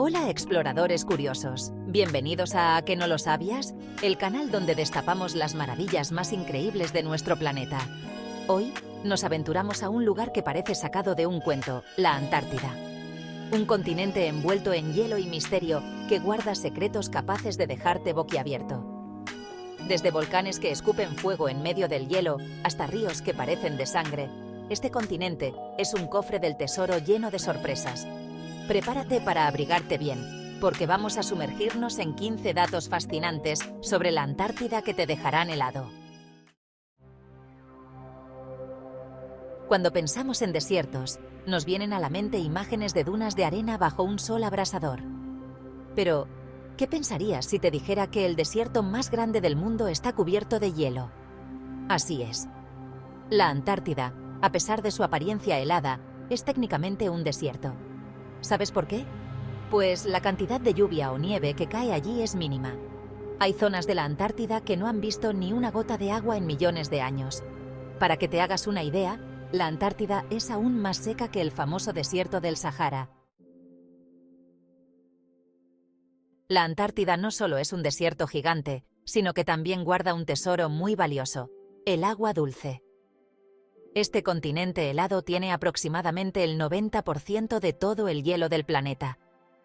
Hola exploradores curiosos, bienvenidos a ¿Que no lo sabías? El canal donde destapamos las maravillas más increíbles de nuestro planeta. Hoy nos aventuramos a un lugar que parece sacado de un cuento, la Antártida. Un continente envuelto en hielo y misterio que guarda secretos capaces de dejarte boquiabierto. Desde volcanes que escupen fuego en medio del hielo hasta ríos que parecen de sangre, este continente es un cofre del tesoro lleno de sorpresas. Prepárate para abrigarte bien, porque vamos a sumergirnos en 15 datos fascinantes sobre la Antártida que te dejarán helado. Cuando pensamos en desiertos, nos vienen a la mente imágenes de dunas de arena bajo un sol abrasador. Pero, ¿qué pensarías si te dijera que el desierto más grande del mundo está cubierto de hielo? Así es. La Antártida, a pesar de su apariencia helada, es técnicamente un desierto. ¿Sabes por qué? Pues la cantidad de lluvia o nieve que cae allí es mínima. Hay zonas de la Antártida que no han visto ni una gota de agua en millones de años. Para que te hagas una idea, la Antártida es aún más seca que el famoso desierto del Sahara. La Antártida no solo es un desierto gigante, sino que también guarda un tesoro muy valioso: el agua dulce. Este continente helado tiene aproximadamente el 90% de todo el hielo del planeta.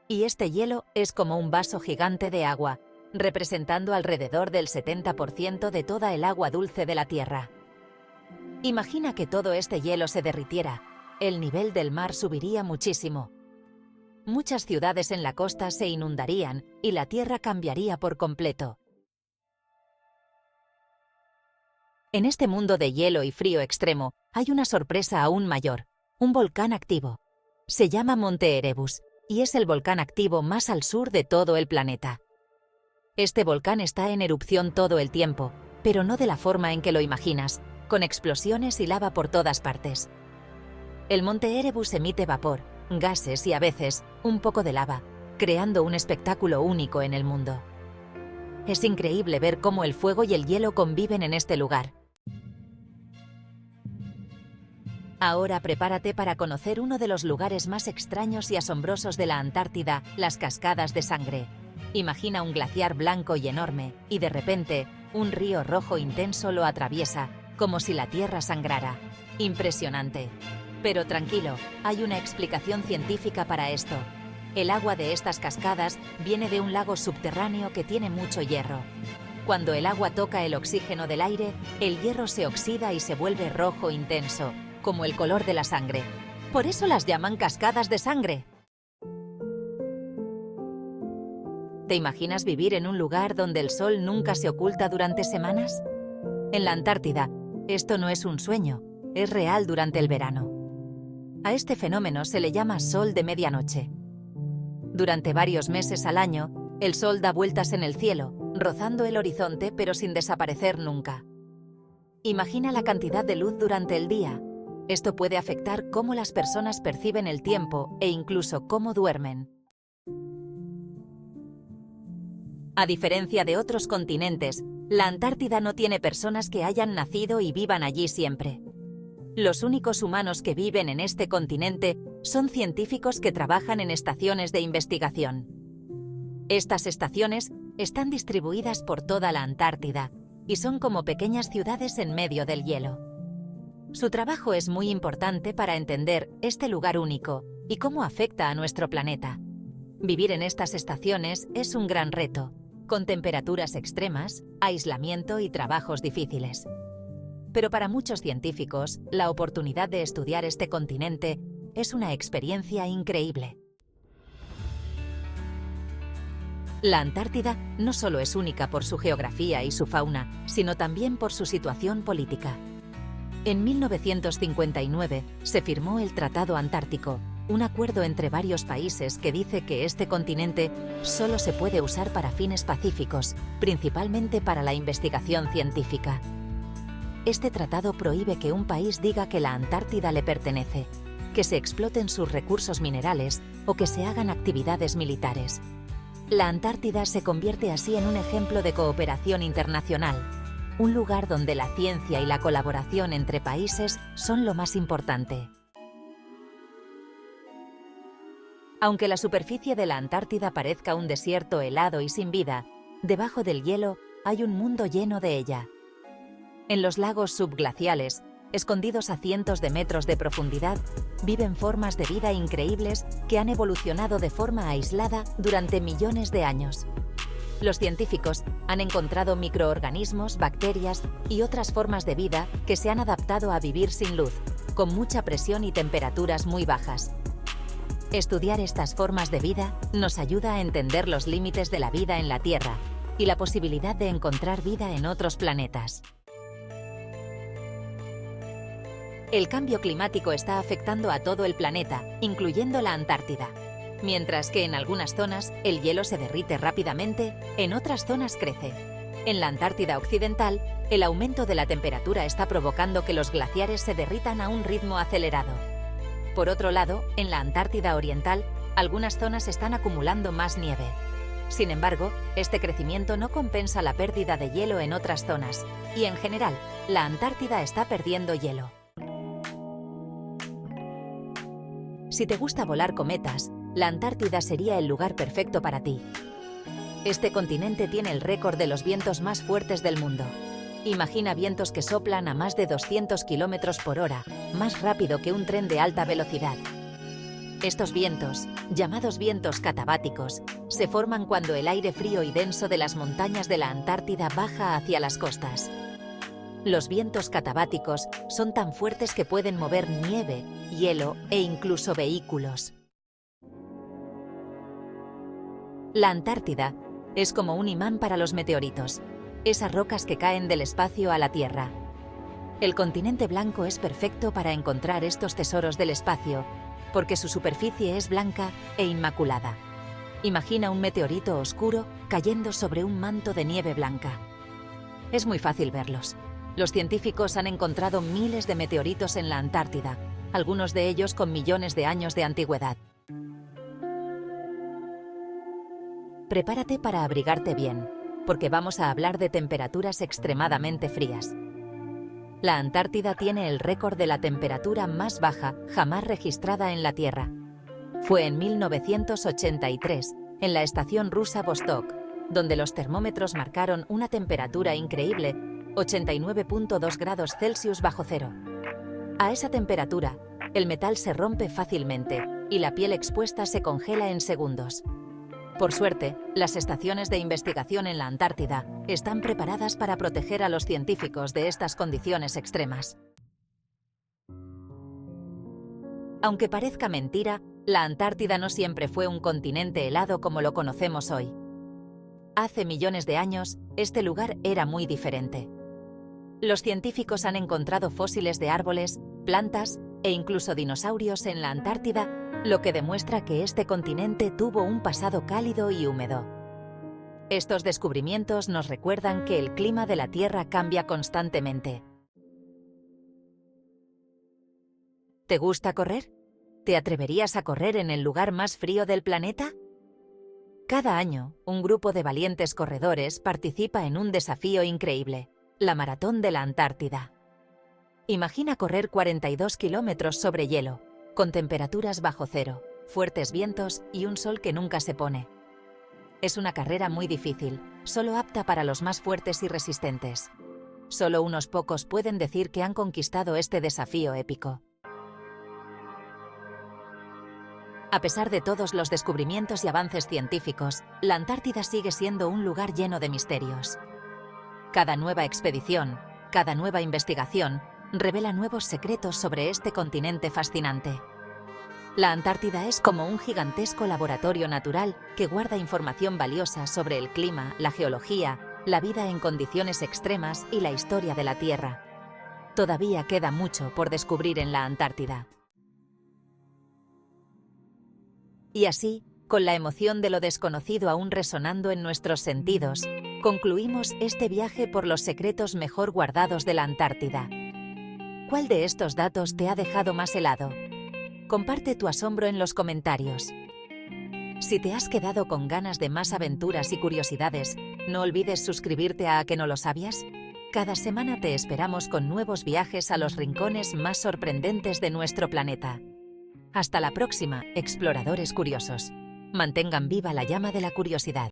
Y este hielo es como un vaso gigante de agua, representando alrededor del 70% de toda el agua dulce de la Tierra. Imagina que todo este hielo se derritiera. El nivel del mar subiría muchísimo. Muchas ciudades en la costa se inundarían y la Tierra cambiaría por completo. En este mundo de hielo y frío extremo hay una sorpresa aún mayor: un volcán activo. Se llama Monte Erebus y es el volcán activo más al sur de todo el planeta. Este volcán está en erupción todo el tiempo, pero no de la forma en que lo imaginas, con explosiones y lava por todas partes. El Monte Erebus emite vapor, gases y a veces un poco de lava, creando un espectáculo único en el mundo. Es increíble ver cómo el fuego y el hielo conviven en este lugar. Ahora prepárate para conocer uno de los lugares más extraños y asombrosos de la Antártida: las cascadas de sangre. Imagina un glaciar blanco y enorme, y de repente, un río rojo intenso lo atraviesa, como si la Tierra sangrara. Impresionante. Pero tranquilo, hay una explicación científica para esto. El agua de estas cascadas viene de un lago subterráneo que tiene mucho hierro. Cuando el agua toca el oxígeno del aire, el hierro se oxida y se vuelve rojo intenso, como el color de la sangre. Por eso las llaman cascadas de sangre. ¿Te imaginas vivir en un lugar donde el sol nunca se oculta durante semanas? En la Antártida, esto no es un sueño, es real durante el verano. A este fenómeno se le llama sol de medianoche. Durante varios meses al año, el sol da vueltas en el cielo, rozando el horizonte pero sin desaparecer nunca. Imagina la cantidad de luz durante el día. Esto puede afectar cómo las personas perciben el tiempo e incluso cómo duermen. A diferencia de otros continentes, la Antártida no tiene personas que hayan nacido y vivan allí siempre. Los únicos humanos que viven en este continente son científicos que trabajan en estaciones de investigación. Estas estaciones están distribuidas por toda la Antártida y son como pequeñas ciudades en medio del hielo. Su trabajo es muy importante para entender este lugar único y cómo afecta a nuestro planeta. Vivir en estas estaciones es un gran reto, con temperaturas extremas, aislamiento y trabajos difíciles. Pero para muchos científicos, la oportunidad de estudiar este continente es una experiencia increíble. La Antártida no solo es única por su geografía y su fauna, sino también por su situación política. En 1959 se firmó el Tratado Antártico, un acuerdo entre varios países que dice que este continente solo se puede usar para fines pacíficos, principalmente para la investigación científica. Este tratado prohíbe que un país diga que la Antártida le pertenece, que se exploten sus recursos minerales o que se hagan actividades militares. La Antártida se convierte así en un ejemplo de cooperación internacional, un lugar donde la ciencia y la colaboración entre países son lo más importante. Aunque la superficie de la Antártida parezca un desierto helado y sin vida, debajo del hielo hay un mundo lleno de ella. En los lagos subglaciales, escondidos a cientos de metros de profundidad, viven formas de vida increíbles que han evolucionado de forma aislada durante millones de años. Los científicos han encontrado microorganismos, bacterias y otras formas de vida que se han adaptado a vivir sin luz, con mucha presión y temperaturas muy bajas. Estudiar estas formas de vida nos ayuda a entender los límites de la vida en la Tierra y la posibilidad de encontrar vida en otros planetas. El cambio climático está afectando a todo el planeta, incluyendo la Antártida. Mientras que en algunas zonas el hielo se derrite rápidamente, en otras zonas crece. En la Antártida Occidental, el aumento de la temperatura está provocando que los glaciares se derritan a un ritmo acelerado. Por otro lado, en la Antártida Oriental, algunas zonas están acumulando más nieve. Sin embargo, este crecimiento no compensa la pérdida de hielo en otras zonas, y en general, la Antártida está perdiendo hielo. Si te gusta volar cometas, la Antártida sería el lugar perfecto para ti. Este continente tiene el récord de los vientos más fuertes del mundo. Imagina vientos que soplan a más de 200 km por hora, más rápido que un tren de alta velocidad. Estos vientos, llamados vientos catabáticos, se forman cuando el aire frío y denso de las montañas de la Antártida baja hacia las costas. Los vientos catabáticos son tan fuertes que pueden mover nieve, hielo e incluso vehículos. La Antártida es como un imán para los meteoritos, esas rocas que caen del espacio a la Tierra. El continente blanco es perfecto para encontrar estos tesoros del espacio, porque su superficie es blanca e inmaculada. Imagina un meteorito oscuro cayendo sobre un manto de nieve blanca. Es muy fácil verlos. Los científicos han encontrado miles de meteoritos en la Antártida, algunos de ellos con millones de años de antigüedad. Prepárate para abrigarte bien, porque vamos a hablar de temperaturas extremadamente frías. La Antártida tiene el récord de la temperatura más baja jamás registrada en la Tierra. Fue en 1983, en la estación rusa Vostok, donde los termómetros marcaron una temperatura increíble, 89.2 grados Celsius bajo cero. A esa temperatura, el metal se rompe fácilmente y la piel expuesta se congela en segundos. Por suerte, las estaciones de investigación en la Antártida están preparadas para proteger a los científicos de estas condiciones extremas. Aunque parezca mentira, la Antártida no siempre fue un continente helado como lo conocemos hoy. Hace millones de años, este lugar era muy diferente. Los científicos han encontrado fósiles de árboles, plantas e incluso dinosaurios en la Antártida, lo que demuestra que este continente tuvo un pasado cálido y húmedo. Estos descubrimientos nos recuerdan que el clima de la Tierra cambia constantemente. ¿Te gusta correr? ¿Te atreverías a correr en el lugar más frío del planeta? Cada año, un grupo de valientes corredores participa en un desafío increíble, la Maratón de la Antártida. Imagina correr 42 kilómetros sobre hielo, con temperaturas bajo cero, fuertes vientos y un sol que nunca se pone. Es una carrera muy difícil, solo apta para los más fuertes y resistentes. Solo unos pocos pueden decir que han conquistado este desafío épico. A pesar de todos los descubrimientos y avances científicos, la Antártida sigue siendo un lugar lleno de misterios. Cada nueva expedición, cada nueva investigación, revela nuevos secretos sobre este continente fascinante. La Antártida es como un gigantesco laboratorio natural que guarda información valiosa sobre el clima, la geología, la vida en condiciones extremas y la historia de la Tierra. Todavía queda mucho por descubrir en la Antártida. Y así, con la emoción de lo desconocido aún resonando en nuestros sentidos, concluimos este viaje por los secretos mejor guardados de la Antártida. ¿Cuál de estos datos te ha dejado más helado? Comparte tu asombro en los comentarios. Si te has quedado con ganas de más aventuras y curiosidades, no olvides suscribirte a que no lo sabías. Cada semana te esperamos con nuevos viajes a los rincones más sorprendentes de nuestro planeta. Hasta la próxima, exploradores curiosos. Mantengan viva la llama de la curiosidad.